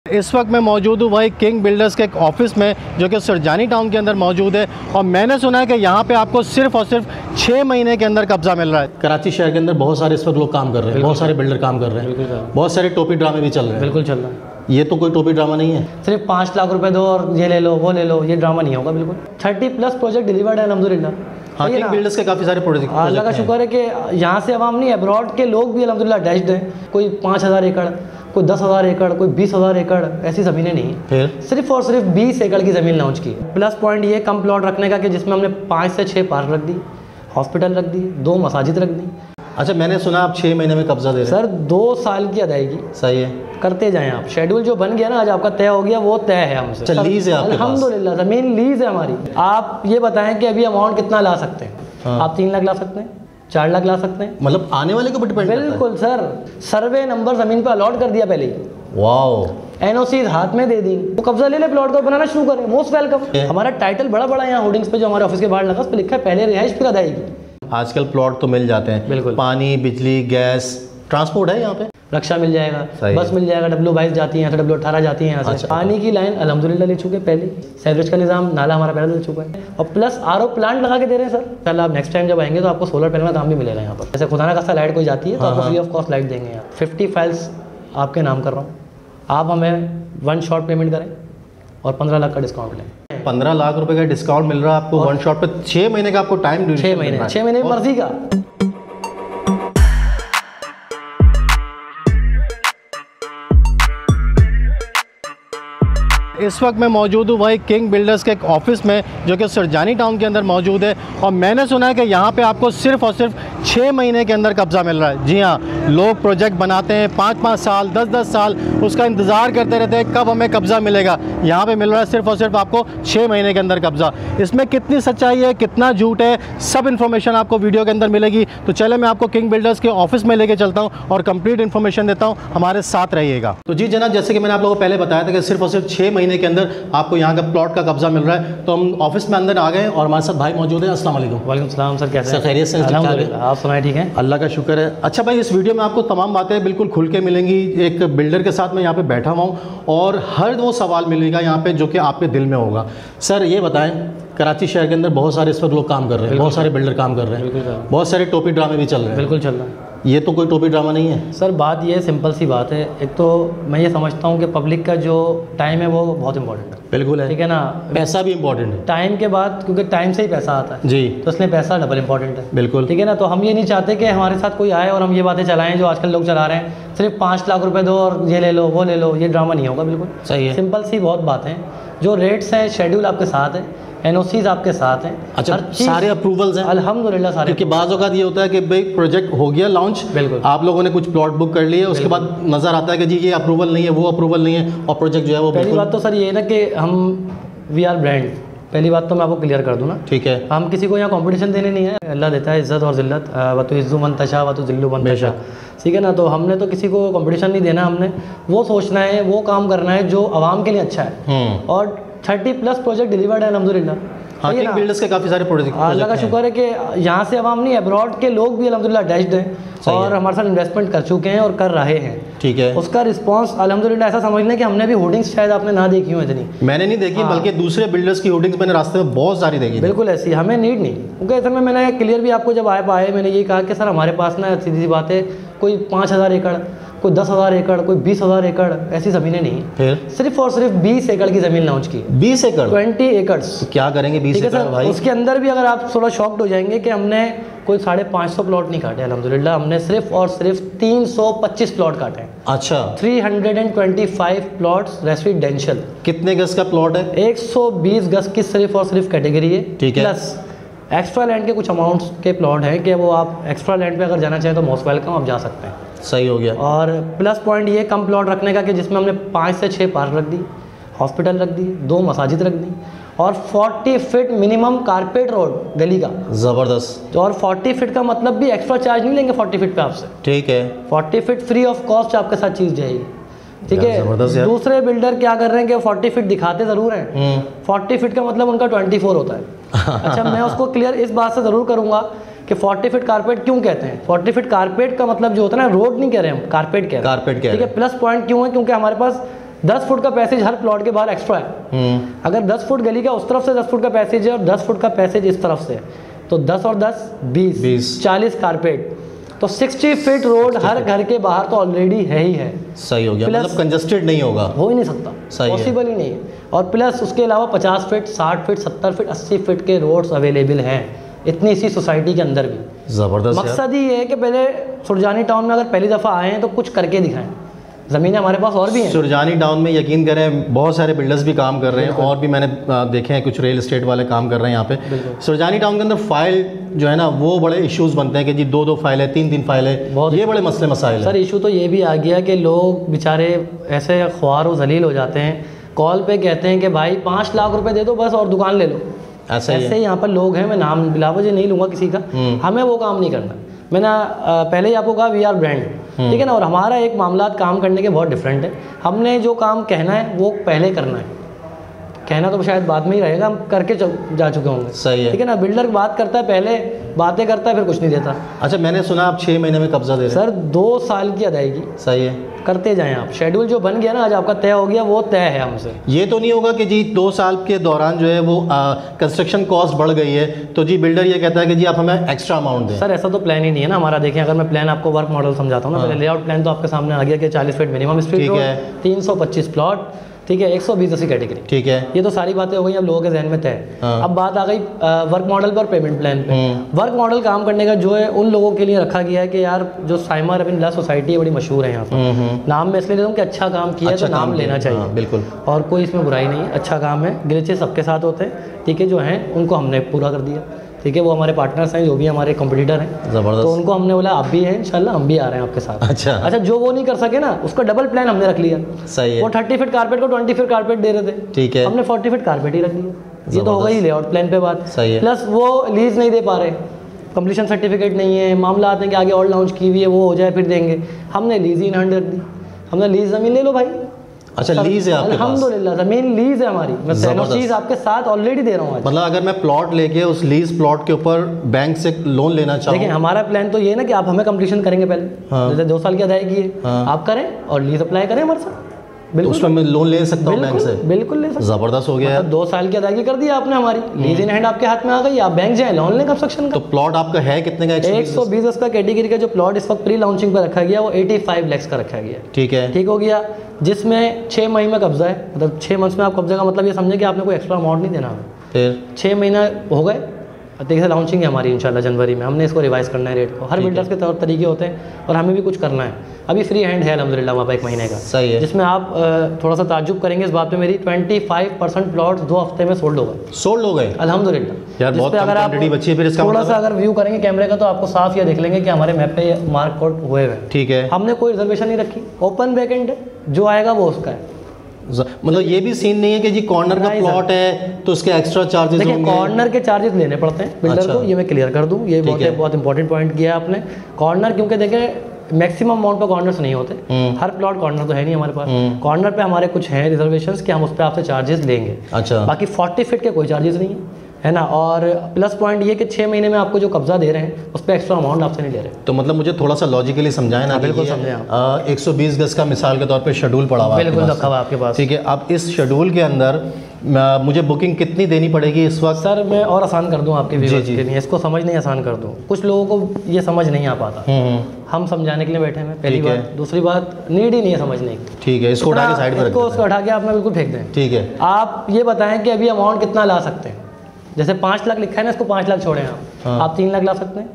इस वक्त मैं मौजूद हूँ वही किंग बिल्डर्स के एक ऑफिस में जो कि सुरजानी टाउन के अंदर मौजूद है और मैंने सुना है कि यहाँ पे आपको सिर्फ और सिर्फ 6 महीने के अंदर कब्जा मिल रहा है। कराची शहर के अंदर बहुत सारे इस वक्त लोग काम कर रहे हैं, बहुत सारे बिल्डर काम कर रहे हैं, बहुत सारे टोपी ड्रामे भी चल रहे हैं। बिल्कुल चल रहा है। ये तो कोई टोपी ड्रामा नहीं है। सिर्फ 5 लाख रुपए दो और ये ले लो वो ले लो, ये ड्रामा नहीं होगा। बिल्कुल 30+ प्रोजेक्ट डिलीवर्ड है अल्हम्दुलिल्लाह। हाँ, किंग बिल्डर्स के काफ़ी सारे प्रोजेक्ट अल्लाह का शुक्र है कि यहाँ से अवाम नहीं, अब्रॉड के लोग भी अल्हम्दुलिल्लाह डैश्ड हैं। कोई 5000 एकड़, कोई 10,000 एकड़, कोई 20,000 एकड़, ऐसी ज़मीनें नहीं। फिर सिर्फ और सिर्फ 20 एकड़ की ज़मीन लॉन्च की। प्लस पॉइंट ये कम प्लॉट रखने का कि जिसमें हमने 5 से 6 पार्क रख दी, हॉस्पिटल रख दी, 2 मसाजिद रख दी। अच्छा, मैंने सुना आप 6 महीने में कब्जा दे रहे हैं। सर 2 साल की अदायगी। सही है, करते जाएं आप। शेड्यूल जो बन गया ना, आज आपका तय हो गया, वो तय है हमसे। अच्छा, लीज है आपके पास? अल्हम्दुलिल्लाह ज़मीन लीज है हमारी। आप ये बताएं कि अभी अमाउंट कितना ला सकते हैं? हाँ। आप 3 लाख ला सकते हैं, 4 लाख ला सकते हैं। मतलब आने वाले को डिपेंड करता है। बिल्कुल सर, सर्वे नंबर ज़मीन पर अलॉट कर दिया पहले ही। वाओ। एनओसी हाथ में दे दी, वो कब्जा ले ले, प्लॉट को बनाना शुरू करें। Most welcome. हमारा टाइटल बड़ा बड़ा यहाँ होर्डिंग्स पे जो हमारे ऑफिस के बाहर लगा, उस पर लिखा है पहले रिहाइश फिर अदायगी। आजकल प्लॉट तो मिल जाते हैं, बिल्कुल। पानी, बिजली, गैस, ट्रांसपोर्ट है यहाँ पे, रक्षा मिल जाएगा, बस मिल जाएगा, W22 जाती है, W18 जाती है यहाँ से। अच्छा। पानी की लाइन अल्हम्दुलिल्लाह ले चुके पहले, सीवरेज का निज़ाम, नाला हमारा पहले ले चुका है, और प्लस RO प्लांट लगा के दे रहे हैं सर। कल आप नेक्स्ट टाइम जब आएंगे तो आपको सोलर पैनल का काम भी मिलेगा यहाँ पर। जैसे खुदा ना खास्ता लाइट कोई जाती है तो आपको फ्री ऑफ कॉस्ट लाइट देंगे यहाँ। 50 फाइल्स आपके नाम कर रहा हूँ, आप हमें 1 शॉट पेमेंट करें और 15 लाख का डिस्काउंट लें। 15 लाख रुपए का डिस्काउंट मिल रहा है आपको 1 शॉट पे। 6 महीने का आपको टाइम, 6 महीने मर्जी का। इस वक्त मैं मौजूद हूँ वही किंग बिल्डर्स के एक ऑफिस में जो कि सुरजानी टाउन के अंदर मौजूद है और मैंने सुना है कि यहाँ पे आपको सिर्फ और सिर्फ 6 महीने के अंदर कब्जा मिल रहा है। जी हाँ, लोग प्रोजेक्ट बनाते हैं 5-5 साल, 10-10 साल, उसका इंतज़ार करते रहते हैं कब हमें कब्जा मिलेगा। यहाँ पे मिल रहा है सिर्फ और सिर्फ आपको 6 महीने के अंदर कब्जा। इसमें कितनी सच्चाई है, कितना झूठ है, सब इन्फॉर्मेशन आपको वीडियो के अंदर मिलेगी। तो चले मैं आपको किंग बिल्डर्स के ऑफिस में लेके चलता हूँ और कंप्लीट इन्फॉर्मेशन देता हूँ, हमारे साथ रहिएगा। तो जी जनाब, जैसे कि मैंने आप लोगों को पहले बताया था कि सिर्फ और सिर्फ 6 महीने के अंदर आपको यहाँ का प्लॉट का कब्जा मिल रहा है। तो हम ऑफिस में अंदर आ गए और हमारे साथ भाई मौजूद है। अस्सलाम वालेकुम। वालेकुम सलाम सर, कैसे हैं? खैरियत से? आप सुनाए? ठीक है, अल्लाह का शुक्र है। अच्छा भाई, इस वीडियो में आपको तमाम बातें बिल्कुल खुल के मिलेंगी। एक बिल्डर के साथ मैं यहाँ पे बैठा हुआ हूँ और हर वो सवाल मिलेगा यहाँ पे जो कि आपके दिल में होगा। सर ये बताएं, कराची शहर के अंदर बहुत सारे इस वक्त लोग काम कर रहे हैं, बहुत सारे बिल्डर काम कर रहे हैं, बहुत सारे टोपी ड्रामे भी चल रहे हैं। बिल्कुल चल रहा है। ये तो कोई टोपी ड्रामा नहीं है सर। बात ये सिंपल सी बात है, एक तो मैं ये समझता हूँ कि पब्लिक का जो टाइम है वो बहुत इंपॉर्टेंट है। बिल्कुल है, ठीक है ना। पैसा भी इंपॉर्टेंट है टाइम के बाद, क्योंकि टाइम से ही पैसा आता है जी, तो इसलिए पैसा डबल इंपॉर्टेंट है। बिल्कुल, ठीक है ना। तो हम ये नहीं चाहते कि हमारे साथ कोई आए और हम ये बातें चलाएं जो आजकल लोग चला रहे हैं, सिर्फ 5 लाख रुपए दो और ये ले लो वो ले लो, ये ड्रामा नहीं होगा। बिल्कुल सही है, सिंपल सी बहुत बात है। जो रेट्स हैं, शेड्यूल आपके साथ है, एनओसीज आपके साथ हैं। अच्छा, सारे अप्रूवल्स हैं अल्हम्दुलिल्लाह सारे। क्योंकि बाज़ औक़ात ये होता है कि भाई प्रोजेक्ट हो गया लॉन्च, बिल्कुल, आप लोगों ने कुछ प्लॉट बुक कर लिए, उसके बाद नज़र आता है कि जी ये अप्रूवल नहीं है, वो अप्रूवल नहीं है और प्रोजेक्ट जो है वो। पहली बात तो सर ये है ना कि हम वी आर ब्रांड। पहली बात तो मैं आपको क्लियर कर दूँ ना, ठीक है। हम किसी को यहाँ कंपटीशन देने नहीं है। अल्लाह देता है इज़्ज़त और ज़िल्लत, व तो इज़्ज़ु मन तशा व तो ज़िल्लु मन तशा। ठीक है ना। तो हमने तो किसी को कंपटीशन नहीं देना, हमने वो सोचना है, वो काम करना है जो आवाम के लिए अच्छा है। और 30+ प्रोजेक्ट डिलीवर्ड है अल्हम्दुलिल्लाह। हाँ, किंग बिल्डर्स के काफ़ी सारे प्रोजेक्ट। अल्लाह का शुक्र है कि यहाँ से अवाम नहीं, अब्रॉड के लोग भी अल्हम्दुलिल्लाह डैश्ड हैं और हमारे साथ इन्वेस्टमेंट कर चुके हैं और कर रहे हैं। ठीक है। उसका रिस्पांस अल्हम्दुलिल्लाह ऐसा समझ लें कि हमने भी होर्डिंग्स शायद आपने ना देखी हो इतनी। मैंने नहीं देखी, बल्कि दूसरे बिल्डर्स की होर्डिंग्स मैंने रास्ते में बहुत सारी देखी। बिल्कुल ऐसी, हमें नीड नहीं। क्योंकि असल में मैंने क्लियर भी आपको जब आए मैंने ये कहा कि सर हमारे पास ना सीधी सी बात है, कोई 5000 एकड़, कोई 10,000 एकड़, कोई 20,000 एकड़, ऐसी ज़मीनें नहीं। फिर सिर्फ और सिर्फ 20 एकड़ की ज़मीन लॉन्च की। 20 एकड़, 20 एकड़्स। तो क्या करेंगे 20 एकड़ भाई? उसके अंदर भी अगर आप थोड़ा शॉक्ड हो जाएंगे कि हमने कोई 550 प्लॉट नहीं काटे अल्हम्दुलिल्लाह, हमने सिर्फ और सिर्फ 325 प्लॉट काटे हैं। अच्छा, 325 प्लॉट्स रेसिडेंशियल। कितने गज का प्लॉट है? 120 गज की सिर्फ और सिर्फ कैटेगरी है। ठीक है। प्लस एक्स्ट्रा लैंड के कुछ अमाउंट्स के प्लॉट हैं कि वो आप एक्स्ट्रा लैंड पे अगर जाना चाहें तो मोस्ट वेलकम, आप जा सकते हैं। सही हो गया। और प्लस पॉइंट ये कम प्लॉट रखने का कि जिसमें हमने 5 से 6 पार्क रख दी, हॉस्पिटल रख दी, 2 मसाजिद रख दी और 40 फीट मिनिमम कारपेट रोड गली का। ज़बरदस्त। और 40 फीट का मतलब भी एक्स्ट्रा चार्ज नहीं लेंगे 40 फीट पे आपसे। ठीक है। 40 फीट फ्री ऑफ कॉस्ट आपके साथ चीज़ जाएगी। ठीक है। दूसरे बिल्डर क्या कर रहे हैं कि 40 फीट दिखाते ज़रूर हैं, 40 फीट का मतलब उनका 24 होता है। अच्छा, मैं उसको क्लियर इस बात से ज़रूर करूँगा कि 40 फीट कारपेट क्यों कहते हैं। 40 फीट कारपेट का मतलब जो होता है ना, रोड नहीं कह रहे हम, कारपेट कह रहे हैं। कारपेट कह रहे हैं। ठीक है। प्लस पॉइंट क्यों है, क्योंकि हमारे पास 10 फुट का पैसेज हर प्लॉट के बाहर एक्स्ट्रा है। अगर 10 फुट गली का उस तरफ से 10 फुट का पैसेज है और 10 फुट का पैसेज इस तरफ से है, तो 10 और 10 20 40 कारपेट, तो 60 फीट रोड हर घर के बाहर तो ऑलरेडी है ही है। सही हो गया, मतलब कंजस्टेड नहीं होगा, हो ही नहीं सकता, पॉसिबल ही नहीं है। और प्लस उसके अलावा 50 फीट 60 फीट 70 फीट 80 फीट के रोड्स अवेलेबल हैं इतनी इसी सोसाइटी के अंदर भी। ज़बरदस्त। मकसद ही है कि पहले सुरजानी टाउन में अगर पहली दफ़ा आए हैं तो कुछ करके दिखाएं। ज़मीनें हमारे पास और भी हैं सुरजानी टाउन में, यकीन करें बहुत सारे बिल्डर्स भी काम कर रहे हैं और भी मैंने देखे हैं कुछ रियल एस्टेट वाले काम कर रहे हैं यहाँ पे। सुरजानी टाउन के अंदर फाइल जो है ना वो बड़े इश्यूज़ बनते हैं कि जी 2-2 फाइलें 3-3 फाइलें, ये बड़े मसले मसाइल सर। इशू तो ये भी आ गया कि लोग बेचारे ऐसे ख्वार व जलील हो जाते हैं, कॉल पे कहते हैं कि भाई 5 लाख रुपए दे दो बस और दुकान ले लो। ऐसे ही यहाँ पर लोग हैं, मैं नाम बिलावजह नहीं लूँगा किसी का, हमें वो काम नहीं करना। मैंने पहले ही आपको कहा वी आर ब्रांड, ठीक है ना। और हमारा एक मामला काम करने के बहुत डिफरेंट है। हमने जो काम कहना है वो पहले करना है, कहना तो शायद बाद में ही रहेगा, हम करके जा चुके होंगे। सही है, ठीक है ना। बिल्डर बात करता है, पहले बातें करता है फिर कुछ नहीं देता। अच्छा, मैंने सुना आप 6 महीने में कब्जा दे रहे हैं। सर 2 साल की अदायगी। सही है, करते जाएं आप। शेड्यूल जो बन गया ना आज आपका तय हो गया, वो तय है हमसे। ये तो नहीं होगा कि जी 2 साल के दौरान जो है वो कंस्ट्रक्शन कॉस्ट बढ़ गई है तो जी बिल्डर ये कहता है कि जी आप हमें एक्स्ट्रा अमाउंट दें। सर ऐसा तो प्लान ही नहीं है ना हमारा। देखें, अगर मैं प्लान आपको वर्क मॉडल समझाता हूँ ना, पहले लेआउट प्लान तो आपके सामने आ गया कि 40 feet minimum street road, 325 plot, ठीक है, 120 अस्सी कैटेगरी, ठीक है। ये तो सारी बातें हो गई अब लोगों के जहन में तय। अब बात आ गई वर्क मॉडल पर, पेमेंट प्लान पे। वर्क मॉडल काम करने का जो है उन लोगों के लिए रखा गया है कि यार जो साइमा रबिन ला सोसाइटी है बड़ी मशहूर है यहाँ पर। नाम में इसलिए देता हूँ कि अच्छा काम किया है तो नाम लेना चाहिए, बिल्कुल, और कोई इसमें बुराई नहीं है, अच्छा काम है। ग्लिचेस सबके साथ होते हैं, ठीक है, जो हैं उनको हमने पूरा कर दिया, ठीक है। वो हमारे पार्टनर्स हैं जो भी हमारे कंपटीटर हैं, ज़बरदस्त। तो उनको हमने बोला आप भी हैं इंशाल्लाह, हम भी आ रहे हैं आपके साथ। अच्छा, जो वो नहीं कर सके ना उसका डबल प्लान हमने रख लिया। सही है। वो 30 फीट कारपेट को 20 फीट कारपेट दे रहे थे, ठीक है, हमने 40 फीट कारपेट ही रख दिया। ये तो हो गई लेआउट प्लान पे बात। सही है। प्लस वो लीज नहीं दे पा रहे, कंप्लीशन सर्टिफिकेट नहीं है, मामला आते हैं कि आगे और लॉन्च की हुई है वो हो जाए फिर देंगे। हमने लीज ही इन हैंड रख दी, हमने लीज ज़मीन ले लो भाई। अच्छा, लीज है आपके पास? अल्हम्दुलिल्लाह ज़मीन लीज है हमारी, मैं दोनों चीज़ आपके साथ ऑलरेडी दे रहा हूँ। मतलब अगर मैं प्लॉट लेके उस लीज प्लॉट के ऊपर बैंक से लोन लेना चाहूँ? देखिए, हमारा प्लान तो ये है ना कि आप हमें कंप्लीशन करेंगे पहले, जैसे 2 साल की अदायगी है, आप करें और लीज अप्लाई करें हमारे साथ, बिल्कुल उसमें मैं लोन ले सकता हूँ बैंक से? बिल्कुल ले सकते। ज़बरदस्त हो गया। 2 साल की अदायगी कर दी आपने, हमारी लीज इन हैंड आपके हाथ में आ गई, आप बैंक जाए लोन लें कंस्ट्रक्शन का। तो प्लॉट आपका है कितने का? 120 का कैटेगरी का जो प्लॉट इस वक्त प्री लॉन्चिंग पर रखा गया वो 85 लाख का रखा गया, ठीक है, ठीक हो गया, जिसमें 6 महीने में कब्जा है। मतलब 6 मंथ्स में आप कब्जा का मतलब ये समझे कि आपने कोई एक्स्ट्रा अमाउंट नहीं देना हमें। फिर 6 महीना हो गए, देखिए से लॉन्चिंग है हमारी इंशाल्लाह जनवरी में, हमने इसको रिवाइज करना है रेट को। हर बिल्डर्स के तौर तरीके होते हैं और हमें भी कुछ करना है। अभी फ्री हैंड है अल्हम्दुलिल्लाह वहाँ पर 1 महीने का, सही है, जिसमें आप थोड़ा सा ताज्जुब करेंगे इस बात पे मेरी, 25% प्लॉट 2 हफ्ते में सोल्ड हो गए। सोल्ड हो गए अल्हम्दुलिल्लाह यार, बहुत अगर आप बची है। फिर इसका थोड़ा सा अगर व्यू करेंगे कैमरे का तो आपको साफ ये देख लेंगे कि हमारे मैप पे मार्क आउट हुए हुए, ठीक है। हमने कोई रिजर्वेशन नहीं रखी, ओपन वैकेंट है, जो आएगा वो उसका है। मतलब ये भी सीन नहीं है कि जी कॉर्नर का प्लॉट है तो उसके एक्स्ट्रा चार्जेस होंगे? कॉर्नर के चार्जेस लेने पड़ते हैं बिल्डर को, ये मैं क्लियर कर दूं, ये बहुत इंपॉर्टेंट पॉइंट किया आपने। कॉर्नर क्योंकि देखें मैक्सिमम अमाउंट पे कॉर्नर्स नहीं होते, हर प्लॉट कॉर्नर तो है नहीं हमारे पास। कॉर्नर पे हमारे कुछ हैं रिजर्वेशंस कि हम उस पर आपसे चार्जेस लेंगे। अच्छा, बाकी 40 फीट के कोई चार्जेस नहीं है ना। और प्लस पॉइंट ये कि 6 महीने में आपको जो कब्जा दे रहे हैं उस पर एक्स्ट्रा अमाउंट आपसे नहीं ले रहे। तो मतलब मुझे थोड़ा सा लॉजिकली समझाएं ना। बिल्कुल समझें आप। 120 गज का मिसाल के तौर पे शेड्यूल पड़ा हुआ है, बिल्कुल रखा हुआ आपके पास, ठीक है। अब इस शेड्यूल के अंदर मुझे बुकिंग कितनी देनी पड़ेगी इस वक्त? सर मैं और आसान कर दूं आपके व्यूअर्स के लिए, इसको समझ नहीं आसान कर दूं। कुछ लोगों को ये समझ नहीं आ पाता, हम समझाने के लिए बैठे हैं, पहली बात। दूसरी बात, नीड ही नहीं है समझने की, ठीक है। इसको उठा के साइड पर, इसको उठा के आप में बिल्कुल फेंक दें, ठीक है। आप ये बताएं कि अभी अमाउंट कितना ला सकते हैं। जैसे 5 लाख लिखा है ना, इसको 5 लाख छोड़ें आप 3 लाख ला सकते हैं,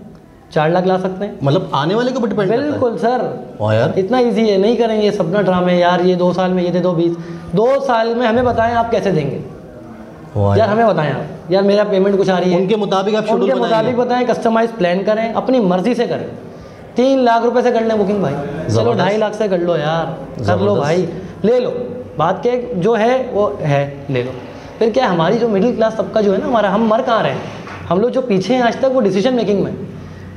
4 लाख ला सकते हैं। मतलब आने वाले को डिपेंड करता है। बिल्कुल सर, यार इतना इजी है, नहीं करेंगे सपना ड्रामे यार, ये 2 साल में ये दे दो 20, 2 साल में हमें बताएं आप कैसे देंगे यार, हमें बताएं आप यार, मेरा पेमेंट कुछ आ रही है उनके मुताबिक, आप उनके मुताबिक बताएं, कस्टमाइज प्लान करें, अपनी मर्जी से करें। 3 लाख रुपए से कर लें बुकिंग भाई, चलो 2.5 लाख से कर लो यार, कर लो भाई, ले लो, बात के जो है वो है, ले लो। फिर क्या हमारी जो मिडिल क्लास सबका जो है ना हमारा, हम मर कहाँ रहे हैं, हम लोग जो पीछे हैं आज तक वो डिसीजन मेकिंग में,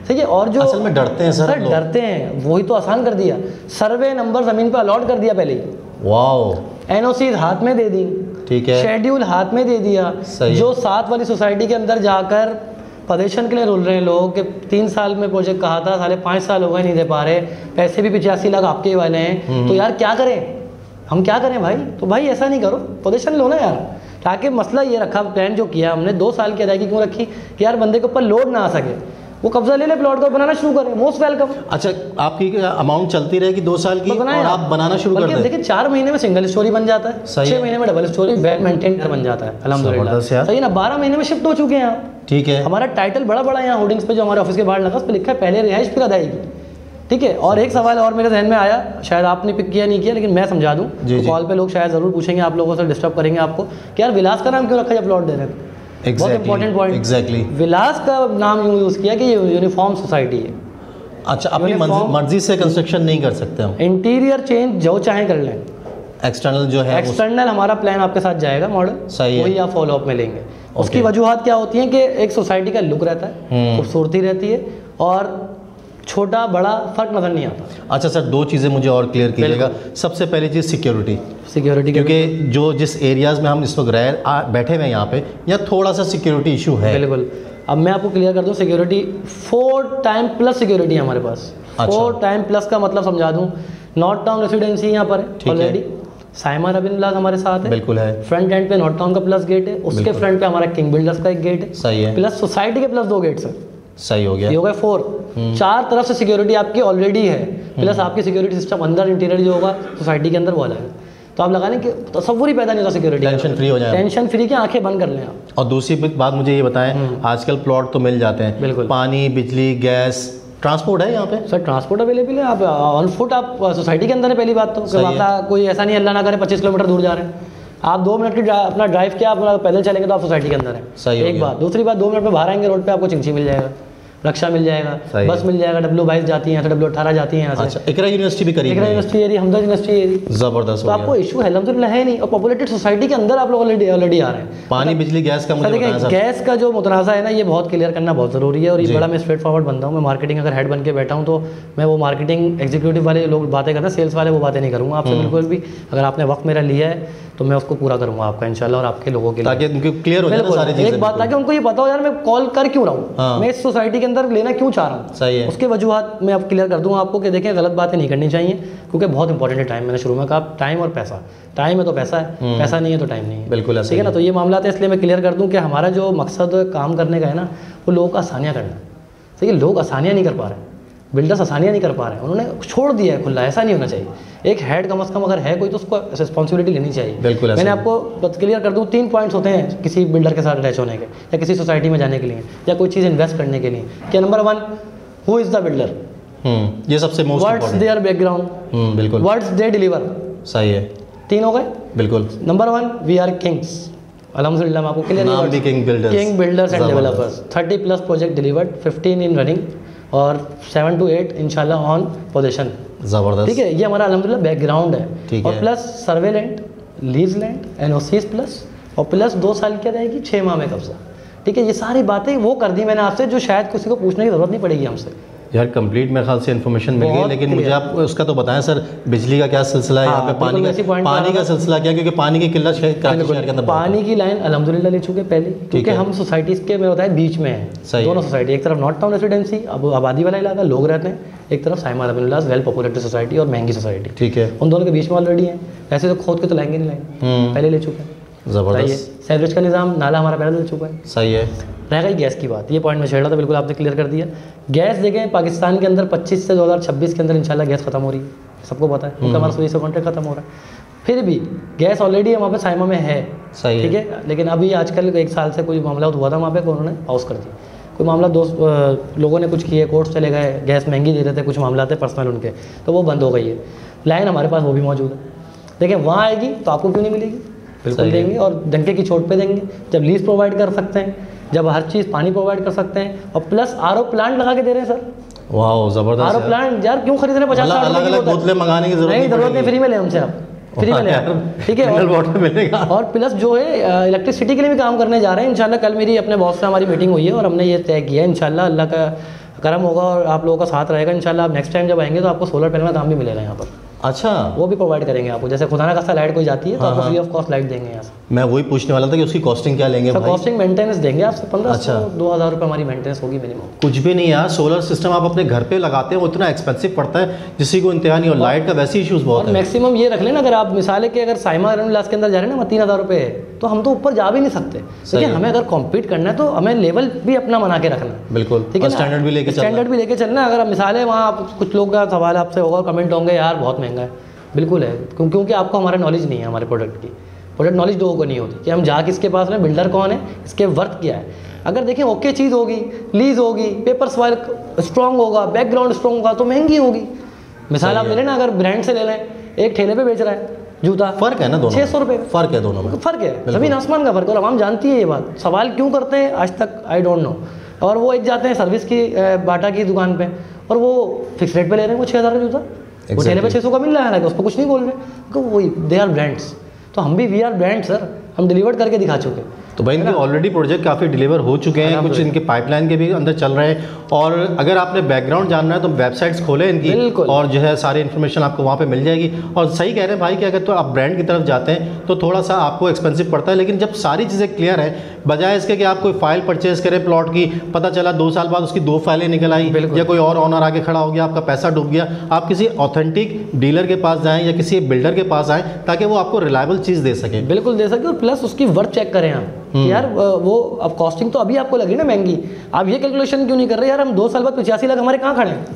ठीक है। और जो असल में डरते हैं सर डरते हैं, वही तो आसान कर दिया, सर्वे नंबर ज़मीन पर अलॉट कर दिया पहले ही, वाह, एनओसीज हाथ में दे दी, ठीक है, शेड्यूल हाथ में दे दिया। जो 7 वाली सोसाइटी के अंदर जाकर पोजीशन के लिए रुल रहे हैं लोग कि 3 साल में प्रोजेक्ट कहा था, साले 5 साल हो गए नहीं दे पा रहे, पैसे भी 85 लाख आपके वाले हैं, तो यार क्या करें हम क्या करें भाई? तो भाई ऐसा नहीं करो, पोजीशन लो ना यार। ताकि मसला ये रखा, प्लान जो किया हमने 2 साल की अदायगी क्यों रखी कि यार बंदे के ऊपर लोड ना आ सके, वो कब्जा ले ले प्लॉट को, बनाना शुरू करे, मोस्ट वेलकम। अच्छा, आपकी अमाउंट चलती रहेगी 2 साल की और आप बनाना शुरू कर दें। देखिए 4 महीने में सिंगल स्टोरी बन जाता है, 6 महीने में डबल स्टोरी वेल मेंटेन घर बन जाता है अल्हम्दुलिल्लाह। सही ना, 12 महीने में शिफ्ट हो चुके हैं आप। ठीक है, हमारा टाइटल बड़ा बड़ा यहाँ होर्डिंग्स पे जो हमारे ऑफिस के बाहर लगा, उस पर लिखा है पहले रिहाइश फिर अदायगी। ठीक है, और एक सवाल और मेरे जहन में आया, शायद आपने पिक किया नहीं किया, लेकिन मैं समझा दूं। तो कॉल पे लोग शायद ज़रूर पूछेंगे, आप लोगों से डिस्टर्ब करेंगे आपको कि यार विलास का नाम क्यों रखा जब प्लॉट दे रहे हैं। बहुत इंपॉर्टेंट पॉइंट। एग्जैक्टली, विलास का नाम यूँ यूज़ किया कि ये यूनिफॉर्म सोसाइटी है। अच्छा, अपनी मर्जी से कंस्ट्रक्शन नहीं कर सकते हम, इंटीरियर चेंज जो चाहें कर लें, एक्सटर्नल जो है एक्सटर्नल हमारा प्लान आपके साथ जाएगा, मॉडल सही है, वही आप फॉलो अप में लेंगे। उसकी वजूहत क्या होती हैं कि एक सोसाइटी का लुक रहता है, खूबसूरती रहती है, और छोटा बड़ा फर्क नजर नहीं आता। अच्छा सर, 2 चीज़ें मुझे और क्लियर कीजिएगा। सबसे पहली चीज़ सिक्योरिटी, क्योंकि जो जिस एरियाज़ में हम इस वक्त बैठे हुए हैं यहाँ पे, या थोड़ा सा सिक्योरिटी इशू है। बिल्कुल, अब मैं आपको क्लियर कर दूं, सिक्योरिटी 4 टाइम प्लस सिक्योरिटी है हमारे पास। 4 टाइम प्लस का मतलब समझा दूं, नॉर्थ टाउन रेसिडेंसी यहाँ पर है ऑलरेडी, साइमा रबिन विलास हमारे साथ है, बिल्कुल है। फ्रंट एंड पे नॉर्थ टाउन का प्लस गेट है, उसके फ्रंट पे हमारा किंग बिल्डर्स का एक गेट है, सही है, प्लस सोसाइटी के प्लस 2 गेट्स है। सही हो गया, ये हो गया 4। 4 तरफ से सिक्योरिटी आपकी ऑलरेडी है, प्लस आपकी सिक्योरिटी सिस्टम अंदर इंटीरियर जो होगा सोसाइटी के अंदर वो अलग है। तो आप लगाने कि तसव्वुर ही पैदा नहीं होता सिक्योरिटी, टेंशन फ्री हो जाए, टेंशन फ्री की आंखें बंद कर लें आप। और दूसरी बात मुझे ये बताएं, आजकल प्लॉट तो मिल जाते हैं, बिल्कुल, पानी बिजली गैस ट्रांसपोर्ट है यहाँ पे? सर ट्रांसपोर्ट अवेलेबल है, आप ऑन फुट आप सोसाइटी के अंदर है। पहली बात तो कोई ऐसा नहीं, अल्लाह ना करे 25 किलोमीटर दूर जा रहे हैं आप, 2 मिनट की अपना ड्राइव किया, आप पैदल चलेंगे तो आप सोसाइटी के अंदर है। सही एक बात। दूसरी बात, 2 मिनट में बाहर आएंगे रोड पे आपको चिंची मिल जाएगा, रक्षा मिल जाएगा, बस मिल जाएगा, W22 जाती है, W18 जाती है यहाँ से। अच्छा, इकरा यूनिवर्सिटी भी करीब है, इकरा यूनिवर्सिटी एरिया, हमदर्द यूनिवर्सिटी एरिया, जबरदस्त। तो आपको इशू है अल्हम्दुलिल्लाह है नहीं, और पॉपुलेटेड सोसाइटी के अंदर आप लोग ऑलरेडी आ रहे हैं। पानी बिजली गैस का मुझे बताएं सर। गैस का जो मुतनाज़ा है ना, ये बहुत क्लियर करना बहुत ज़रूरी है, और ये बड़ा मैं स्ट्रेट फॉरवर्ड बनता हूँ। मैं मार्केटिंग अगर हेड बन के बैठा हूँ तो मैं वो मार्केटिंग एग्जीक्यूटिव वाले लोग बातें करते हैं, सेल्स वाले वो बातें नहीं करूँगा आपसे बिल्कुल भी। अगर आपने वक्त मेरा लिया है तो मैं उसको पूरा करूँगा आपका इंशाल्लाह, और आपके लोगों के लिए, ताकि उनको क्लियर हो जाए सारी चीज़ें। एक बात, ताकि उनको ये पता हो यार मैं कॉल कर क्यों रहा हूँ, मैं इस सोसाइटी के अंदर लेना क्यों चाह रहा हूँ। सही है, उसके वजूहत मैं अब क्लियर कर दूँगा आपको कि देखें गलत बातें नहीं करनी चाहिए, क्योंकि बहुत इंपॉर्टेंट है टाइम। मैंने शुरू में कहा टाइम और पैसा, टाइम है तो पैसा है, पैसा नहीं है तो टाइम नहीं है, बिल्कुल ठीक है ना। तो ये मामला है, इसलिए मैं क्लियर कर दूँ कि हमारा जो मकसद काम करने का है ना, वो लोगों को आसानियाँ करना है। ठीक है, लोग आसानियाँ नहीं कर पा रहे, बिल्डर्स आसानियाँ नहीं कर पा रहे हैं, उन्होंने छोड़ दिया है खुला। ऐसा नहीं होना चाहिए, एक हेड कम से कम अगर है कोई तो उसको रिस्पॉन्सिबिलिटी लेनी चाहिए। बिल्कुल, मैंने आपको क्लियर कर दूँ, 3 पॉइंट्स होते हैं किसी बिल्डर के साथ अटैच होने के, या किसी सोसाइटी में जाने के लिए, या कोई चीज़ इन्वेस्ट करने के लिए। कि number 1, who is the builder, ये सबसे मोस्ट व्हाट्स देयर बैकग्राउंड, बिल्कुल, व्हाट्स दे डिलीवर। सही है, 3 हो गए, बिल्कुल। नंबर 1, वी आर किंग्स अल्हम्दुलिल्लाह, मैं आपको clear king builders and developers. 30 plus project delivered, 15 in running, और 7 to 8 इंशाल्लाह ऑन पोजीशन। ज़बरदस्त, ठीक है, ये हमारा अल्हम्दुलिल्लाह बैकग्राउंड है। और plus survey land, lease land, NOCs plus, और प्लस 2 साल क्या रहेगी, 6 माह में कब्जा। ठीक है, ये सारी बातें वो कर दी मैंने आपसे, जो शायद किसी को पूछने की ज़रूरत नहीं पड़ेगी हमसे। यार कंप्लीट मेरे ख्याल से इन्फॉर्मेशन मिल गई, लेकिन मुझे आप उसका तो बताएं सर, बिजली का क्या सिलसिला है यहाँ पे, पानी का सिलसिला क्या, क्योंकि पानी की किल्लत शहर के अंदर, पानी की लाइन अल्हम्दुलिल्लाह ले चुके पहले, क्योंकि हम सोसाइटीज़ के में बताया बीच में है दोनों सोसाइटी। एक तरफ नॉर्थ टाउन रेसिडेंसी, अब आबादी वाला इलाका, लोग रहते हैं, एक तरफ साइमा रबिन विलास वेल पॉपुलेटेड सोसाइटी और महंगी सोसाइटी। ठीक है, उन दोनों के बीच में ऑलरेडी है, ऐसे तो खोद के तो लाएंगे नहीं, लाएंगे पहले ले चुके हैं। ज़बरदस्त, सेवरेज का निज़ाम, नाला हमारा पहले ले चुका है। सही है, रह गई गैस की बात, ये पॉइंट में छेड़ रहा था, बिल्कुल आपने क्लियर कर दिया। गैस देखें पाकिस्तान के अंदर 25 से 2026 के अंदर इंशाल्लाह गैस खत्म हो रही है, सबको पता है, क्योंकि हमारा सुई से कॉन्ट्रैक्ट खत्म हो रहा है। फिर भी गैस ऑलरेडी वहाँ पे साइमा में है, सही, ठीक है, लेकिन अभी आजकल 1 साल से कोई मामला हुआ था वहाँ पे, उन्होंने पाउस कर दिया। कोई मामला लोगों ने कुछ किए, कोर्ट चले गए, गैस महंगी दे रहे थे, कुछ मामला थे पर्सनल उनके, तो वो बंद हो गई है। लाइन हमारे पास वो भी मौजूद है, देखिए वहाँ आएगी तो आपको क्यों नहीं मिलेगी, बिल्कुल देंगे, और डंके की चोट पे देंगे। जब लीज प्रोवाइड कर सकते हैं, जब हर चीज़ पानी प्रोवाइड कर सकते हैं, और प्लस RO प्लांट लगा के दे रहे हैं सर। वाह ज़बरदस्त, RO प्लांट यार क्यों खरीद रहे हैं, 50 अलग बोतलें मंगाने की जरूरत नहीं, फ्री में ले हमसे, आप फ्री में ले, ठीक है, वाटर मिलेगा। और प्लस जो है इलेक्ट्रिसिटी के लिए भी काम करने जा रहे हैं इंशाल्लाह। कल मेरी अपने बॉस से हमारी मीटिंग हुई है और हमने ये तय किया है इंशाल्लाह, अल्लाह का करम होगा और आप लोगों का साथ रहेगा इंशाल्लाह। आप नेक्स्ट टाइम जब आएंगे तो आपको सोलर पैनल का दाम भी मिलेगा यहाँ पर। अच्छा, वो भी प्रोवाइड करेंगे आपको। जैसे खुदा ना खास्ता लाइट कोई जाती है तो हाँ, आपको फ्री ऑफ कॉस्ट लाइट देंगे यहाँ से। मैं वही पूछने वाला था कि उसकी कॉस्टिंग क्या लेंगे सर भाई? कॉस्टिंग मेंटेनेंस देंगे आपसे 1500 अच्छा। 2000 रुपये हमारी मेंटेनेंस होगी मिनिमम। कुछ भी नहीं यार, सोलर सिस्टम आप अपने घर पे लगाते हैं वो इतना एक्सपेंसिव पड़ता है जिसकी को इंतहा नहीं, और लाइट का वैसे इशूज़ बहुत और है। मैक्सिमम ये रख लेना, अगर आप मिसाल के अगर साइमा क्लास के अंदर जा रहे हैं ना 3000 रुपये है, तो हम तो ऊपर जा भी नहीं सकते। देखिए हमें अगर कॉम्पीट करना है तो हमें लेवल भी अपना बना के रखना है। बिल्कुल, ठीक है, स्टैंडर्ड भी लेके चलना है। स्टैंडर्ड भी लेके चलना है। अगर आप मिसाल है वहाँ आप कुछ लोग का सवाल आपसे होगा, कमेंट होंगे यार बहुत महंगा है, बिल्कुल है, क्योंकि आपको हमारा नॉलेज नहीं है हमारे प्रोडक्ट की। प्रोडक्ट नॉलेज लोगों को नहीं होती कि हम जा किसके पास में, बिल्डर कौन है, इसके वर्थ क्या है। अगर देखें ओके चीज़ होगी, लीज होगी, पेपर्स वर्क स्ट्रॉन्ग होगा, बैकग्राउंड स्ट्रॉन्ग होगा तो महंगी होगी। मिसाल आप ले लें ना, अगर ब्रांड से ले लें, एक ठेले पे बेच रहा है जूता, फ़र्क है ना दोनों 600 रुपये फ़र्क है दोनों में, फ़र्क है, ज़मीन आसमान का फ़र्क है। और हम जानती है ये बात, सवाल क्यों करते हैं आज तक आई डोंट नो। और वो एक जाते हैं सर्विस की बाटा की दुकान पे और वो फिक्स रेट पे ले रहे हैं, वो 6000 का जूता, वो ठेले पे 600 का मिल रहा है, हालांकि उस पर कुछ नहीं बोल रहे, क्योंकि वही दे आर ब्रांड्स। तो हम भी वी आर ब्रांड सर, हम डिलीवर करके दिखा चुके हैं। तो भाई इनके ऑलरेडी प्रोजेक्ट काफ़ी डिलीवर हो चुके हैं, कुछ इनके पाइपलाइन के भी अंदर चल रहे हैं। और अगर आपने बैकग्राउंड जानना है तो वेबसाइट्स खोले इनकी, और जो है सारी इन्फॉर्मेशन आपको वहाँ पे मिल जाएगी। और सही कह रहे हैं भाई कि अगर तो आप ब्रांड की तरफ जाते हैं तो थोड़ा सा आपको एक्सपेंसिव पड़ता है, लेकिन जब सारी चीज़ें क्लियर है, बजाय इसके कि आप कोई फाइल परचेज करें प्लॉट की, पता चला 2 साल बाद उसकी 2 फाइलें निकल आई, या कोई और ऑनर आके खड़ा हो गया, आपका पैसा डूब गया, आप किसी ऑथेंटिक डीलर के पास जाएँ या किसी बिल्डर के पास आएँ ताकि वो आपको रिलायबल चीज़ दे सके। बिल्कुल दे सके, और प्लस उसकी वर्थ चेक करें आप यार। वो अब कॉस्टिंग तो अभी आपको लगी ना महंगी, आप ये कैलकुलेशन क्यों नहीं कर रहे यार, हम 2 साल बाद 85 लाख हमारे कहाँ खड़े हैं।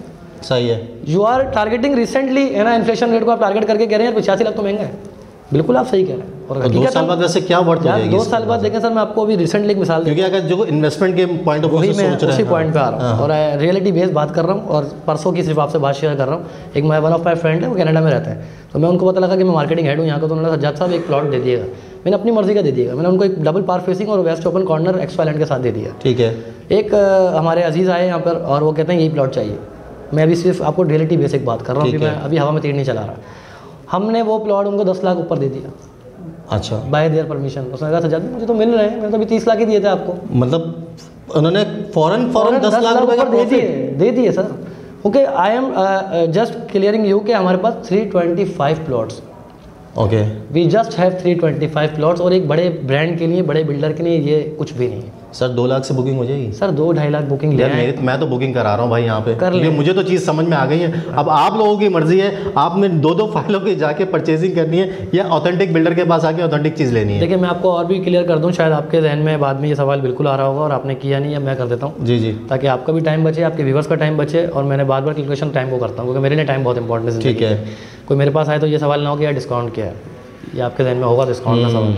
सही है, यू आर टारगेटिंग रिसेंटली है ना, इन्फ्लेशन रेट को आप टारगेट करके कह रहे हैं 85 लाख तो महंगा है। बिल्कुल आप सही कह रहे हैं। और 2 साल बाद वैसे क्या वर्थ हो जाएगी? 2 साल बाद देखें सर, मैं आपको अभी रिसेंटली एक मिसाल, क्योंकि अगर जो इन्वेस्टमेंट के पॉइंट ऑफ व्यू से सोच रहे हैं, उसी पॉइंट पे आ रहा हूँ और रियलिटी बेस्ड बात कर रहा हूँ। और परसों की सिर्फ आपसे बात शेयर कर रहा हूँ। एक वन ऑफ माई फ्रेंड है, वो कनाडा में रहता है, तो मैं उनको पता लगा कि मैं मार्केटिंग हेड हूँ यहाँ का, तो उन्होंने सज्जाद साहब एक प्लॉट दे दिएगा। मैंने अपनी मर्जी का दे दिएगा, मैंने उनको एक डबल पार फेसिंग और वेस्ट ओपन कॉर्नर एक्स वाइलैंड के साथ दे दिया। ठीक है। एक हमारे अजीज़ आए यहाँ पर और वो कहते हैं यही प्लॉट चाहिए। मैं अभी सिर्फ आपको रियलिटी बेसिक बात कर रहा हूँ, मैं अभी हवा में तीर नहीं चला रहा। हमने वो प्लॉट उनको 10 लाख ऊपर दे दिया। अच्छा, बाय देयर परमिशन। उसने कहा सज्जाद मुझे तो मिल रहे हैं, मैंने तो अभी 30 लाख ही दिए थे आपको। मतलब उन्होंने फौरन 10 लाख रुपए का दे दिए sir. Okay, I am just clearing you कि हमारे पास 325 plots, okay, we just have 325 plots. और एक बड़े ब्रांड के लिए, बड़े बिल्डर के लिए ये कुछ भी नहीं है सर। 2 लाख से बुकिंग हो जाएगी सर, 2-2.5 लाख बुकिंग ले मेरे, मैं तो बुकिंग करा रहा हूँ भाई यहाँ पे, क्योंकि मुझे तो चीज़ समझ में आ गई है। अब आप लोगों की मर्जी है, आपने 2-2 फाइलों की जाके परचेजिंग करनी है या ऑथेंटिक बिल्डर के पास आके ऑथेंटिक चीज़ लेनी है। देखिए मैं आपको और भी क्लियर कर दूँ, शायद आपके जहन में बाद में ये सवाल बिल्कुल आ रहा होगा और आपने किया नहीं है, मैं कर देता हूँ। जी जी, ताकि आपका भी टाइम बचे, आपके व्यूवर्स का टाइम बचे। और मैंने बार बार कैलकुलेशन टाइम को करता हूँ क्योंकि मेरे लिए टाइम बहुत इंपॉर्टेंट है। ठीक है। कोई मेरे पास आए तो ये सवाल ना हो कि यार डिस्काउंट क्या है, ये आपके जहन में होगा डिस्काउंट का सवाल।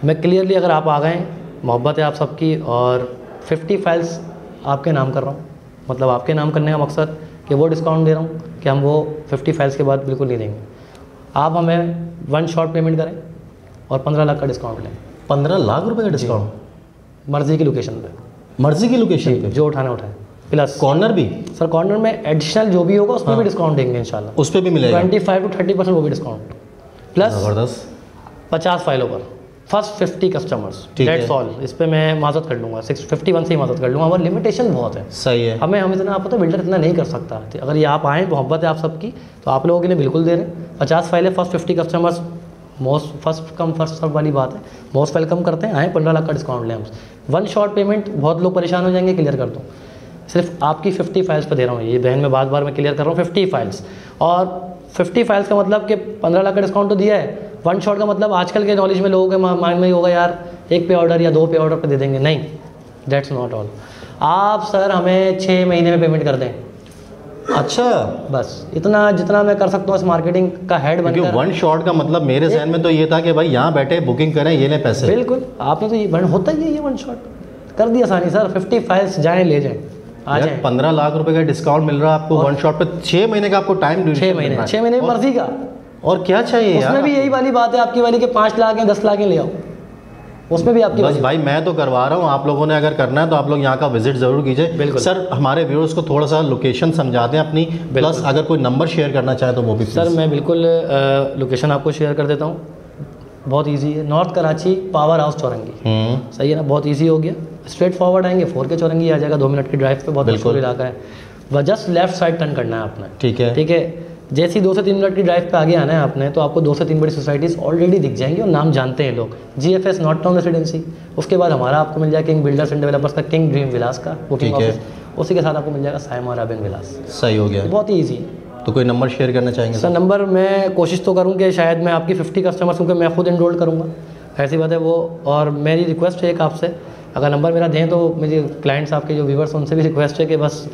मैं क्लियरली, अगर आप आ गए, मोहब्बत है आप सबकी, और 50 फाइल्स आपके नाम कर रहा हूँ, मतलब आपके नाम करने का मकसद कि वो डिस्काउंट दे रहा हूँ कि हम वो 50 फाइल्स के बाद बिल्कुल नहीं देंगे। आप हमें 1 शॉट पेमेंट करें और 15 लाख का डिस्काउंट लें। 15 लाख रुपए का डिस्काउंट? मर्जी की लोकेशन पे, मर्जी की लोकेशन पे जो उठाना उठाए, प्लस कॉर्नर भी। सर कॉर्नर में एडिशनल जो भी होगा उसमें भी डिस्काउंट देंगे इंशाल्लाह, उस पर भी मिलेगा 25 to 30% वो भी डिस्काउंट, प्लस ज़बरदस्त 50 फाइलों पर फर्स्ट 50 कस्टमर्स, दैट्स ऑल। इस पे मैं माजत कर लूँगा, 651 से ही माजत कर लूँगा। हमारी लिमिटेशन बहुत है। सही है। हम इतना, आप पता बिल्डर इतना नहीं कर सकता। अगर ये आप आएँ, मोहब्बत है आप सबकी, तो आप लोगों के लिए बिल्कुल दे रहे हैं। 50 फाइलें, first 50 customers, most first come first serve वाली बात है, मोस्ट वेलकम करते हैं। आएँ, 15 लाख का डिस्काउंट लें हम। 1 शॉट पेमेंट, बहुत लोग परेशान हो जाएंगे, क्लियर कर दूँ। सिर्फ आपकी 50 फाइल्स पर दे रहा हूँ, ये बहन में बार मैं क्लियर कर रहा हूँ, 50 फाइल्स। और 50 फाइल्स का मतलब कि 15 लाख का डिस्काउंट तो दिया है। 1 शॉट का मतलब आजकल के नॉलेज में लोगों के माइंड में ही होगा यार 1 पे ऑर्डर या 2 पे ऑर्डर पे दे देंगे। नहीं, दैट्स नॉट ऑल। आप सर हमें 6 महीने में पेमेंट कर दें। अच्छा, बस इतना जितना मैं कर सकता हूँ इस मार्केटिंग का हेड बनकर। 1 शॉट का मतलब मेरे जहन में तो ये था कि भाई यहाँ बैठे बुकिंग करें, ये लें पैसे। बिल्कुल, आपने तो ये होता ही है, ये 1 शॉट कर दिया आसानी सर। 50 फाइल्स जाएँ, ले जाएँ, आ जाए। 15 लाख रुपए का डिस्काउंट मिल रहा है आपको 1 शॉट पे। 6 महीने का आपको टाइम, 6 महीने मर्जी का। और क्या चाहिए उसमें भी यही वाली बात है आपकी वाली कि 5 लाख या 10 लाख ले आओ, उसमें भी आपकी बस भाई मैं तो करवा रहा हूँ। आप लोगों ने अगर करना है तो आप लोग यहाँ का विजिट ज़रूर कीजिए। बिल्कुल सर, हमारे व्यूअर्स को थोड़ा सा लोकेशन समझा दें अपनी, प्लस अगर कोई नंबर शेयर करना चाहे तो वो भी। सर मैं बिल्कुल लोकेशन आपको शेयर कर देता हूँ, बहुत ईजी है। North Karachi, power house Chowrangi. सही है ना, बहुत ईजी हो गया। स्ट्रेट फॉरवर्ड आएंगे, 4 के चौरंगी आ जाएगा, 2 मिनट की ड्राइव पे, बहुत मशहूर इलाका है। वह जस्ट लेफ्ट साइड टर्न करना है अपना। ठीक है, ठीक है। जैसे ही 2 से 3 मिनट की ड्राइव पे आगे आना है आपने, तो आपको 2 से 3 बड़ी सोसाइटीज़ ऑलरेडी दिख जाएंगी और नाम जानते हैं लोग। GFS नॉर्थ टाउन रेसिडेंसी, उसके बाद हमारा आपको मिल जाएगा किंग बिल्डर्स एंड डेवलपर्स का किंग ड्रीम विलास का बुकिंग ठीक है। ऑफिस, उसी के साथ आपको मिल जाएगा साइमा राबिन विलास। सही हो गया। बहुत ही ईजी। तो कोई नंबर शेयर करना चाहेंगे सर नंबर मैं कोशिश तो करूँ कि शायद मैं आपकी 50 कस्टमर्स क्योंकि मैं खुद एनरोल करूँगा, ऐसी बात है वो। और मेरी रिक्वेस्ट है एक आपसे, अगर नंबर मेरा दें तो मेरे क्लाइंट्स आपके जो व्यूवर्स उनसे भी रिक्वेस्ट है कि बस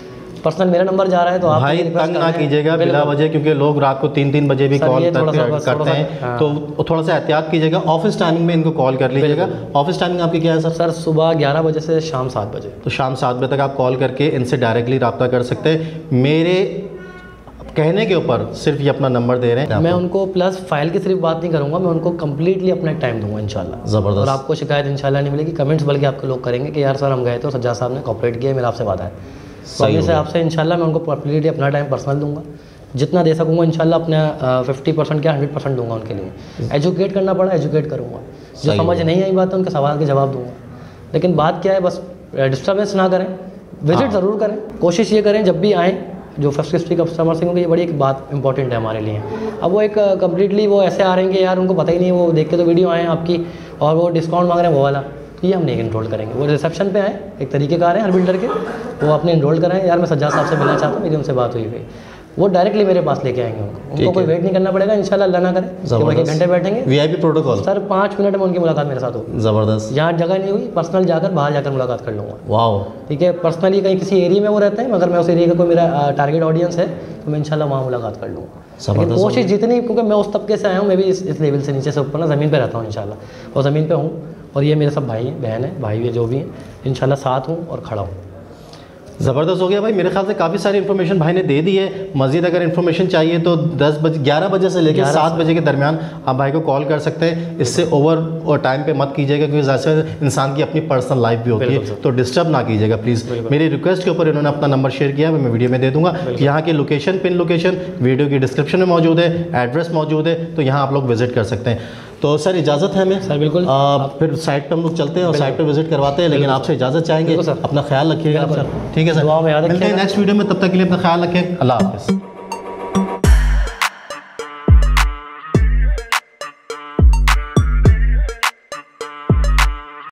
पर्सनल मेरा नंबर जा रहा है तो आप भाई तंग ना कीजिएगा बिला वजह, क्योंकि लोग रात को 3-3 बजे भी कॉल करते हैं, तो थोड़ा सा एहतियात कीजिएगा। ऑफिस टाइमिंग में इनको कॉल कर लीजिएगा। ऑफिस टाइमिंग आपकी क्या है सर? सर सुबह 11 बजे से शाम 7 बजे। तो शाम 7 बजे तक आप कॉल करके इनसे डायरेक्टली रब्ता कर सकते हैं। मेरे कहने के ऊपर सिर्फ ये अपना नंबर दे रहे हैं। मैं उनको प्लस फाइल की सिर्फ बात नहीं करूंगा, मैं उनको कंप्लीटली अपना टाइम दूंगा इंशाल्लाह। ज़बरदस्त। और आपको शिकायत इंशाल्लाह नहीं मिलेगी। कमेंट्स बल्कि आपके लोग करेंगे कि यार सर हम गए तो सज्जाद साहब ने कॉपरेट किया, मेरा आपसे वादा है। तो आगे से आपसे इंशाल्लाह मैं उनको कंप्लीटली अपना टाइम पर्सनल दूंगा, जितना दे सकूँगा इंशाल्लाह अपना 50% क्या 100% दूंगा उनके लिए। एजुकेट करना पड़ा एजुकेट करूँगा, जो समझ नहीं आई बात है उनके सवाल के जवाब दूंगा। लेकिन बात क्या है, बस डिस्टर्बेंस ना करें, विजिट ज़रूर करें, कोशिश ये करें जब भी आएँ जो फर्स्ट हिस्ट्री कस्टमर से, क्योंकि ये बड़ी एक बात इंपॉर्टेंट है हमारे लिए। अब वो एक कम्प्लीटली वो ऐसे आ रहे हैं कि यार उनको पता ही नहीं है, वो देख के तो वीडियो आए आपकी और वो डिस्काउंट मांग रहे हैं वो वाला, तो ये हम नहीं इनरोल करेंगे। वो रिसेप्शन पे आए, एक तरीके का आ रहे हैं हर बिल्डर के, वो अपने इनरोल कराएं, यार मैं सज्जाद साहब से मिलना चाहता हूँ, मेरी उनसे बात हुई हुई, वो डायरेक्टली मेरे पास लेके आएंगे उनको कोई वेट नहीं करना पड़ेगा इंशाल्लाह। अल्लाह ना करे कि वो 1 घंटे बैठेंगे। VIP प्रोटोकॉल सर 5 मिनट में उनकी मुलाकात मेरे साथ होगी। ज़बरदस्त। जहाँ जगह नहीं हुई पर्सनल जाकर बाहर जाकर मुलाकात कर लूँगा। वाओ। ठीक है, पर्सनली कहीं किसी एरिया में वो रहते हैं, मगर मैं उस एरिया का कोई मेरा टारगेट ऑडियंस है तो मैं इंशाल्लाह वहाँ मुलाकात कर लूँगा। लेकिन कोशिश जितनी, क्योंकि मैं उस तबके से आया हूँ, मैं भी इस लेवल से नीचे से ऊपर ना ज़मीन पे रहता हूँ इंशाल्लाह, और ज़मीन पे हूँ, और ये मेरे सब भाई हैं, बहन है, भाई है, जो भी हैं इंशाल्लाह साथ हूँ और खड़ा हूँ। ज़बरदस्त हो गया भाई। मेरे ख्याल से काफ़ी सारी इन्फॉर्मेशन भाई ने दे दी है। मज़ीद अगर इन्फॉर्मेशन चाहिए तो 11 बजे से लेकर 7 बजे के दरमियान आप भाई को कॉल कर सकते हैं। इससे ओवर टाइम पे मत कीजिएगा, क्योंकि ज़्यादा इंसान की अपनी पर्सनल लाइफ भी होती है, तो डिस्टर्ब ना कीजिएगा प्लीज़। मेरी रिक्वेस्ट के ऊपर इन्होंने अपना नंबर शेयर किया, मैं वीडियो में दे दूँगा। यहाँ की लोकेशन, पिन लोकेशन वीडियो की डिस्क्रिप्शन में मौजूद है, एड्रेस मौजूद है, तो यहाँ आप लोग विजिट कर सकते हैं। तो सर इजाज़त है हमें? सर बिल्कुल। फिर साइट पर हम लोग चलते हैं और साइट पर विजिट करवाते हैं, लेकिन आपसे इजाज़त चाहेंगे। अपना ख्याल रखिएगा सर। ठीक है सर, मिलते हैं नेक्स्ट वीडियो में, तब तक के लिए अपना ख्याल रखें। अल्लाह हाफ़िज़।